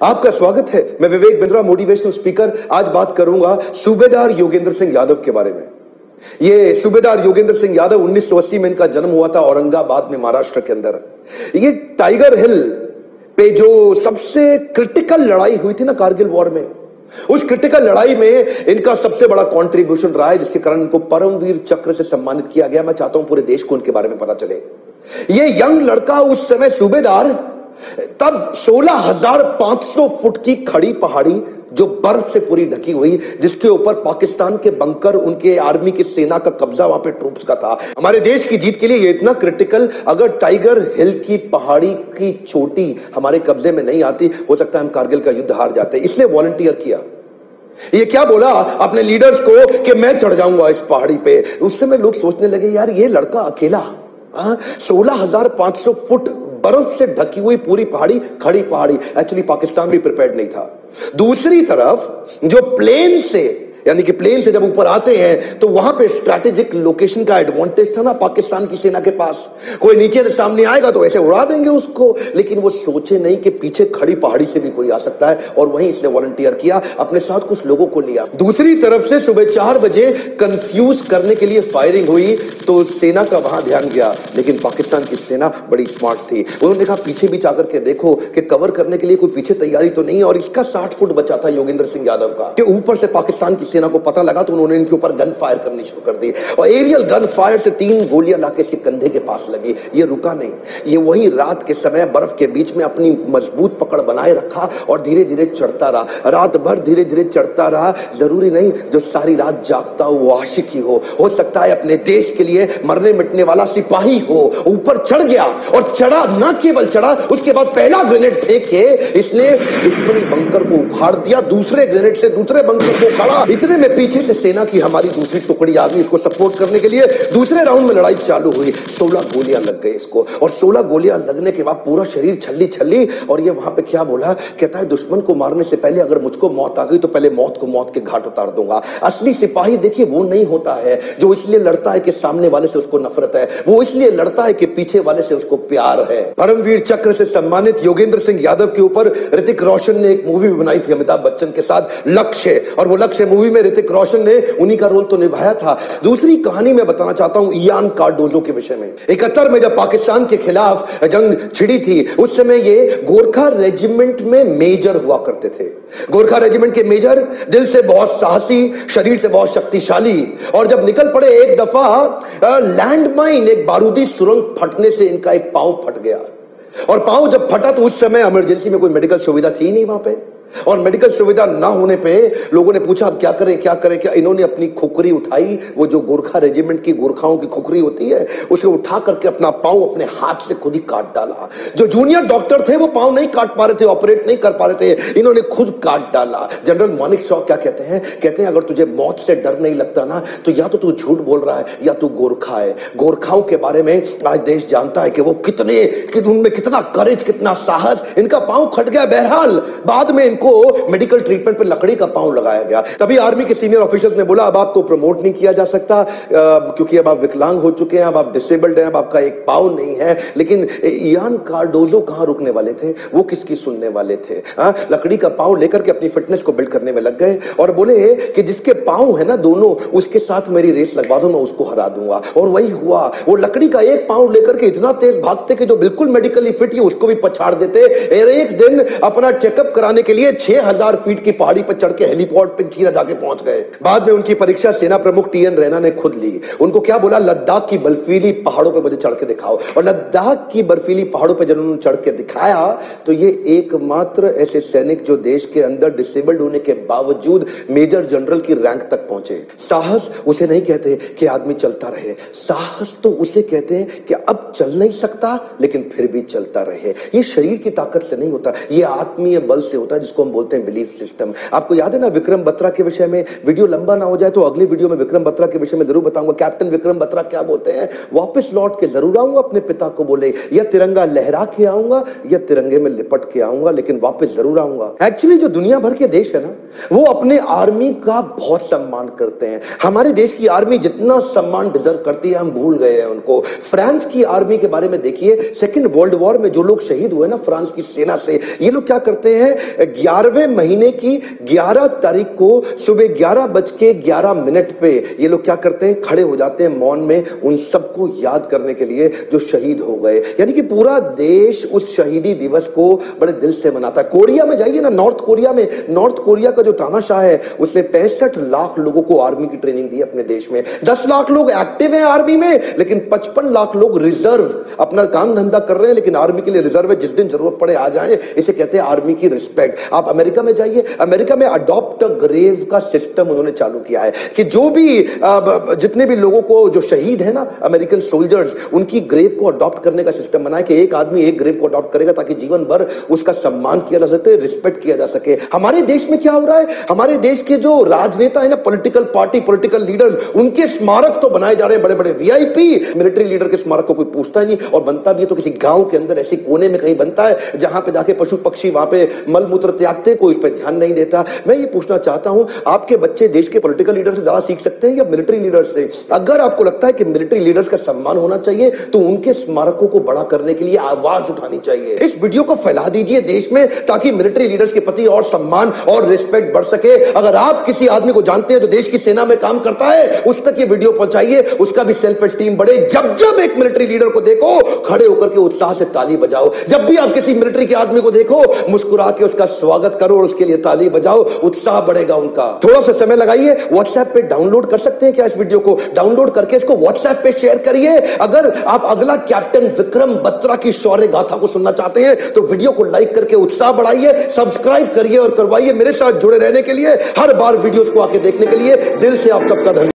आपका स्वागत है। मैं विवेक बिंद्रा, मोटिवेशनल स्पीकर। आज बात करूंगा सूबेदार योगेंद्र सिंह यादव के बारे में। ये सूबेदार योगेंद्र सिंह यादव 1980 में इनका जन्म हुआ था औरंगाबाद में, महाराष्ट्र के अंदर। ये टाइगर हिल पे जो सबसे क्रिटिकल लड़ाई हुई थी ना, कारगिल वॉर में, उस क्रिटिकल लड़ाई में इनका सबसे बड़ा कंट्रीब्यूशन रहा है, जिसके कारण इनको परमवीर चक्र से सम्मानित किया गया। मैं चाहता हूं पूरे देश को उनके बारे में पता चले। ये यंग लड़का उस समय सूबेदार, तब 16,500 फुट की खड़ी पहाड़ी जो बर्फ से पूरी ढकी हुई, जिसके ऊपर पाकिस्तान के बंकर, उनके आर्मी की सेना का कब्जा वहां पे ट्रूप्स का था। हमारे देश की जीत के लिए ये इतना क्रिटिकल, अगर टाइगर हिल की पहाड़ी की चोटी हमारे कब्जे में नहीं आती, हो सकता है हम कारगिल का युद्ध हार जाते। इसलिए वॉलंटियर किया। ये क्या बोला अपने लीडर्स को कि मैं चढ़ जाऊंगा इस पहाड़ी पे। उस समय लोग सोचने लगे, यार ये लड़का अकेला 16,500 फुट बर्फ से ढकी हुई पूरी पहाड़ी, खड़ी पहाड़ी। एक्चुअली पाकिस्तान भी प्रिपेयर्ड नहीं था। दूसरी तरफ जो प्लेन से, यानी कि प्लेन से जब ऊपर आते हैं तो वहां पे स्ट्रैटेजिक लोकेशन का एडवांटेज था ना पाकिस्तान की सेना के पास। कोई नीचे से सामने आएगा तो ऐसे उड़ा देंगे उसको, लेकिन वो सोचे नहीं कि पीछे खड़ी पहाड़ी से भी कोई आ सकता है, और वहीं इसने वॉलंटियर किया, अपने साथ कुछ लोगों को लिया। दूसरी तरफ से सुबह 4 बजे कंफ्यूज करने के लिए फायरिंग हुई तो सेना का वहां ध्यान गया, लेकिन पाकिस्तान की सेना बड़ी स्मार्ट थी। उन्होंने कहा पीछे भी जाकर के देखो कि कवर करने के लिए कोई पीछे तैयारी तो नहीं है, और इसका 60 फुट बचा था योगेंद्र सिंह यादव का, कि ऊपर से पाकिस्तान की सेना को पता लगा तो उन्होंने इनके ऊपर गन फायर करनी शुरू कर दी, और एरियल गन फायर से 3 गोलियां लाके इसके कंधे के पास लगी। ये रुका नहीं, ये वही रात के समय बर्फ के बीच में अपनी मजबूत पकड़ बनाए रखा और धीरे धीरे चढ़ता रहा। रात भर धीरे धीरे चढ़ता रहा। जरूरी नहीं जो सारी रात जागता हो वो आशिक ही हो सकता है अपने देश के लिए मरने मिटने वाला सिपाही हो। ऊपर चढ़ गया, और चढ़ा, ना केवल चढ़ा, उसके बाद पहला ग्रेनेड फेंक के इसने दुश्मनी बंकर को उखाड़ दिया, दूसरे ग्रेनेड से दूसरे बंकर को उखाड़ा। इतने में पीछे से सेना की हमारी दूसरी टुकड़ी आ गई इसको सपोर्ट करने के लिए। दूसरे राउंड में लड़ाई चालू हुई। 16 गोलियां लग गई इसको, और 16 गोलियां लगने के बाद पूरा शरीर छल्ली छल्ली। और ये वहां पे क्या बोला, कहता है दुश्मन को मारने से पहले अगर मुझको मौत आ गई तो पहले मौत को मौत के घाट उतार दूंगा। असली सिपाही देखिए वो नहीं होता है जो इसलिए लड़ता है कि सामने वाले से उसको नफरत है, वो इसलिए लड़ता है कि पीछे वाले से उसको प्यार है। परमवीर चक्र से सम्मानित योगेंद्र सिंह यादव के ऊपर ऋतिक रोशन ने एक मूवी बनाई थी अमिताभ बच्चन के साथ, लक्ष्य। और वो लक्ष्य मूवी में ऋतिक रोशन ने उन्हीं का रोल तो निभाया था। दूसरी कहानी मैं बताना चाहता हूं इयान कार्डोजो के विषय में। 71 में जब पाकिस्तान के खिलाफ जंग छिड़ी थी, उस समय ये गोरखा रेजिमेंट में मेजर हुआ करते थे। गोरखा रेजिमेंट के मेजर दिल से बहुत साहसी, शरीर से बहुत शक्तिशाली, और जब निकल पड़े एक दफा लैंडमाइन, एक बारूदी सुरंग फटने से इनका एक पांव फट गया। और पांव जब फटा तो उस समय इमरजेंसी में कोई मेडिकल सुविधा थी नहीं वहां पे, और मेडिकल सुविधा ना होने पे लोगों ने पूछा अब क्या करें क्या करें क्या। इन्होंने अपनी खुखरी उठाई, वो जो गोरखा रेजिमेंट की गोरखाओं की खुखरी होती है, उसे उठा करके अपना पांव अपने हाथ से खुद ही काट डाला। जो जूनियर डॉक्टर थे वो पांव नहीं काट पा रहे थे, ऑपरेट नहीं कर पा रहे थे, इन्होंने खुद काट डाला। जनरल मानिक शॉ क्या कहते हैं, कहते हैं अगर तुझे मौत से डर नहीं लगता ना तो या तो तू झूठ बोल रहा है या तू गोरखा है। गोरखाओं के बारे में आज देश जानता है कि वो उनमें कितना करेज, कितना साहस। इनका पांव फट गया, बहरहाल बाद में को मेडिकल ट्रीटमेंट पे लकड़ी का पांव लगाया गया। तभी आर्मी के सीनियर ऑफिसर्स ने बोला अब आपको प्रमोट नहीं किया जा सकता, क्योंकि अब आप विकलांग हो चुके हैं, अब आप डिसेबल्ड हैं, अब आपका एक पांव नहीं है। लेकिन इयान कार्डोजो कहां रुकने वाले थे, वो किसकी सुनने वाले थे। लकड़ी का पांव लेकर के अपनी फिटनेस को बिल्ड करने में लग गए, और बोले कि जिसके पांव है ना दोनों, उसके साथ मेरी रेस लगवा दो, मैं उसको हरा दूंगा। और वही हुआ। वो लकड़ी का एक पांव लेकर के इतना तेज भागते कि जो बिल्कुल मेडिकली फिट है उसको भी पछाड़ देते। एक दिन अपना चेकअप कराने के लिए 6,000 फीट की पहाड़ी पर चढ़ के हेलीपॉड पे खीरा जाके पहुंच गए। बाद में उनकी परीक्षा सेना प्रमुख TN रैना ने खुद ली। उनको क्या बोला, लद्दाख की बर्फीली पहाड़ों पे मुझे चढ़ के दिखाओ। और लद्दाख की बर्फीली पहाड़ों पे जब उन्होंने चढ़ के दिखाया तो ये एकमात्र ऐसे सैनिक जो देश के अंदर डिसेबल्ड होने के बावजूद मेजर जनरल की रैंक तक पहुंचे। साहस उसे नहीं कहते कि आदमी चलता रहे, साहस तो उसे कहते हैं कि अब चल नहीं सकता लेकिन फिर भी चलता रहे। ये शरीर की ताकत से नहीं होता, ये आत्मीय बल से होता है, जिसको जिसको हम बोलते हैं बिलीफ सिस्टम। आपको याद है ना विक्रम बत्रा के विषय में, वीडियो लंबा ना हो जाए तो अगली वीडियो में विक्रम बत्रा के विषय में जरूर बताऊंगा। कैप्टन विक्रम बत्रा क्या बोलते हैं, वापस लौट के जरूर आऊंगा अपने पिता को बोले, या तिरंगा लहरा के आऊंगा या तिरंगे में लिपट के आऊंगा, लेकिन वापस जरूर आऊंगा। एक्चुअली जो दुनिया भर के देश है ना, वो अपने आर्मी का बहुत सम्मान करते हैं। हमारे देश की आर्मी जितना सम्मान डिजर्व करती है हम भूल गए हैं उनको। फ्रांस की आर्मी के बारे में देखिए, सेकेंड वर्ल्ड वॉर में जो लोग शहीद हुए ना फ्रांस की सेना से, ये लोग क्या करते हैं, 11वें महीने की 11 तारीख को सुबह 11:11 पे ये लोग क्या करते हैं, खड़े हो जाते हैं मौन में उन सबको याद करने के लिए जो शहीद हो गए। यानी कि पूरा देश उस शहीदी दिवस को बड़े दिल से मनाता है। कोरिया में जाइए ना, नॉर्थ कोरिया में, नॉर्थ कोरिया का जो तानाशाह है उसने 65 लाख लोगों को आर्मी की ट्रेनिंग दी अपने देश में। 10 लाख लोग एक्टिव हैं आर्मी में, लेकिन 55 लाख लोग रिजर्व, अपना काम धंधा कर रहे हैं लेकिन आर्मी के लिए रिजर्व है, जिस दिन जरूरत पड़े आ जाएं। इसे कहते हैं आर्मी की रिस्पेक्ट। आप अमेरिका में जाइए, अमेरिका में अडॉप्ट अ ग्रेव का सिस्टम उन्होंने चालू किया है कि जो भी जितने भी लोगों को जो शहीद है ना अमेरिकन सोल्जर्स, उनकी ग्रेव को अडॉप्ट करने का सिस्टम बनाया कि एक आदमी एक ग्रेव को अडॉप्ट करेगा ताकि जीवन भर उसका सम्मान किया जा सके, रिस्पेक्ट किया जा सके। हमारे देश में क्या हो रहा है, हमारे देश के जो राजनेता है ना, पॉलिटिकल पार्टी, पॉलिटिकल लीडर्स, उनके स्मारक तो बनाए जा रहे हैं बड़े बड़े वीआईपी। मिलिट्री लीडर के स्मारक को कोई पूछता ही नहीं, और बनता भी है तो किसी गांव के अंदर ऐसे कोने में कहीं बनता है जहां पे जाके पशु पक्षी वहां पे मल मूत्र त्यागते, कोई इस पर ध्यान नहीं देता। मैं ये पूछना चाहता हूं, आपके बच्चे देश के पॉलिटिकल लीडर से ज्यादा सीख सकते हैं या मिलिट्री लीडर से? अगर आपको लगता है कि मिलिट्री लीडर्स का सम्मान होना चाहिए तो उनके स्मारकों को बड़ा करने के लिए आवाज उठानी चाहिए। इस वीडियो को फैला दीजिए देश में ताकि मिलिट्री लीडर्स के प्रति और सम्मान और रिस्पेक्ट बढ़ सके। अगर आप किसी आदमी को जानते हैं जो देश की सेना में काम करता है, उस तक ये वीडियो पहुंचाइए, उसका भी सेल्फ एस्टीम बढ़े। जब जब एक मिलिट्री लीडर को देखो, खड़े होकर के उत्साह से ताली बजाओ। जब भी आप किसी मिलिट्री के आदमी को देखो, मुस्कुरा के उसका स्वागत करो और उसके लिए ताली बजाओ, उत्साह बढ़ेगा उनका। थोड़ा सा समय लगाइए, व्हाट्सएप पे डाउनलोड कर सकते हैं क्या इस वीडियो को? डाउनलोड करके इसको व्हाट्सएप पे शेयर करिए। अगर आप अगला कैप्टन विक्रम बत्रा की शौर्य गाथा को सुनना चाहते हैं तो वीडियो को लाइक करके उत्साह बढ़ाइए, सब्सक्राइब करिए और करवाइए। मेरे साथ जुड़े रहने के लिए, हर बार वीडियोस को आके देखने के लिए दिल से आप सबका धन्यवाद।